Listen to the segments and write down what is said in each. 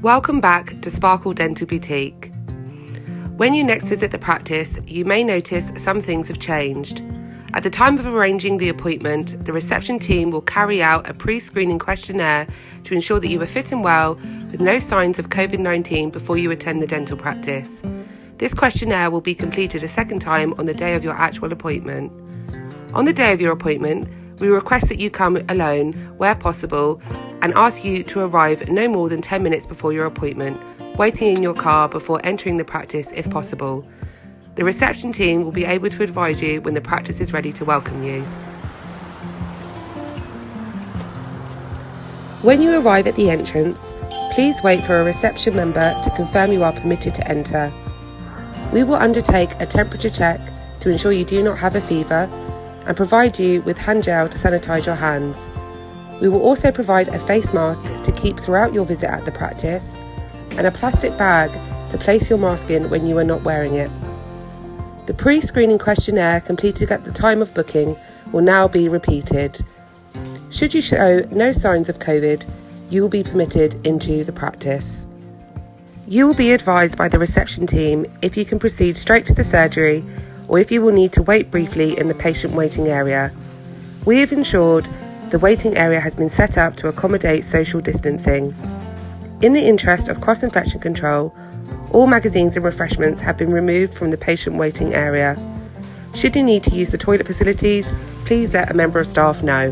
Welcome back to Sparkle Dental Boutique. When you next visit the practice, you may notice some things have changed. At the time of arranging the appointment, the reception team will carry out a pre-screening questionnaire to ensure that you are fit and well with no signs of COVID-19 before you attend the dental practice. This questionnaire will be completed a second time on the day of your actual appointment. On the day of your appointment, we request that you come alone where possible and ask you to arrive no more than 10 minutes before your appointment, waiting in your car before entering the practice if possible. The reception team will be able to advise you when the practice is ready to welcome you. When you arrive at the entrance, please wait for a reception member to confirm you are permitted to enter. We will undertake a temperature check to ensure you do not have a fever and provide you with hand gel to sanitize your hands. We will also provide a face mask to keep throughout your visit at the practice and a plastic bag to place your mask in when you are not wearing it. The pre-screening questionnaire completed at the time of booking will now be repeated. Should you show no signs of COVID, you will be permitted into the practice. You will be advised by the reception team if you can proceed straight to the surgery or if you will need to wait briefly in the patient waiting area. We have ensured the waiting area has been set up to accommodate social distancing. In the interest of cross-infection control, all magazines and refreshments have been removed from the patient waiting area. Should you need to use the toilet facilities, please let a member of staff know.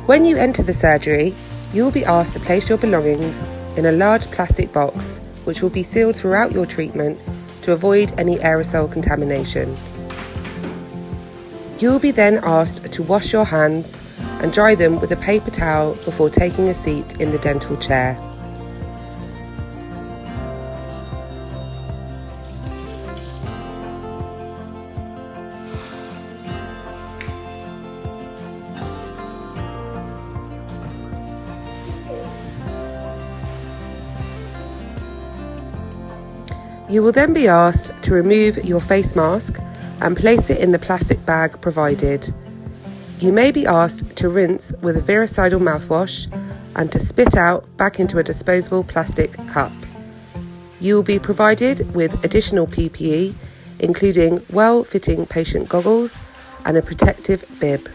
When you enter the surgery, you will be asked to place your belongings in a large plastic box, which will be sealed throughout your treatment to avoid any aerosol contamination. You will be then asked to wash your hands and dry them with a paper towel before taking a seat in the dental chair. You will then be asked to remove your face mask and place it in the plastic bag provided. You may be asked to rinse with a virucidal mouthwash and to spit out back into a disposable plastic cup. You will be provided with additional PPE, including well-fitting patient goggles and a protective bib.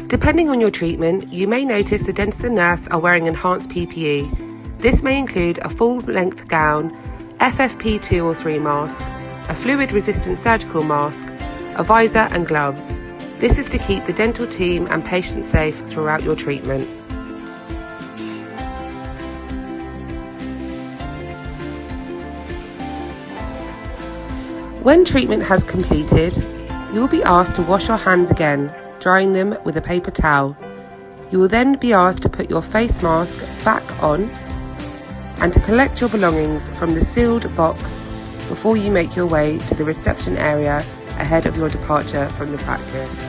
Depending on your treatment, you may notice the dentist and nurse are wearing enhanced PPE. This may include a full-length gown, FFP2 or 3 mask, a fluid-resistant surgical mask, a visor and gloves. This is to keep the dental team and patients safe throughout your treatment. When treatment has completed, you will be asked to wash your hands again, drying them with a paper towel. You will then be asked to put your face mask back on and to collect your belongings from the sealed box before you make your way to the reception area ahead of your departure from the practice.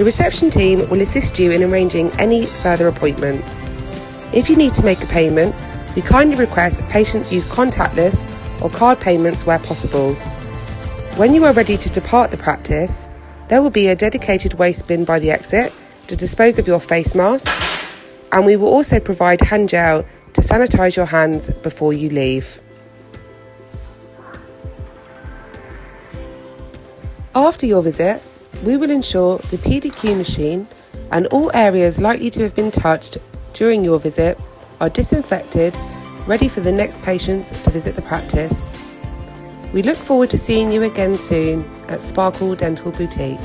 The reception team will assist you in arranging any further appointments. If you need to make a payment, we kindly request patients use contactless or card payments where possible. When you are ready to depart the practice, there will be a dedicated waste bin by the exit to dispose of your face mask, and we will also provide hand gel to sanitize your hands before you leave. After your visit, we will ensure the PDQ machine and all areas likely to have been touched during your visit are disinfected, ready for the next patients to visit the practice. We look forward to seeing you again soon at Sparkle Dental Boutique.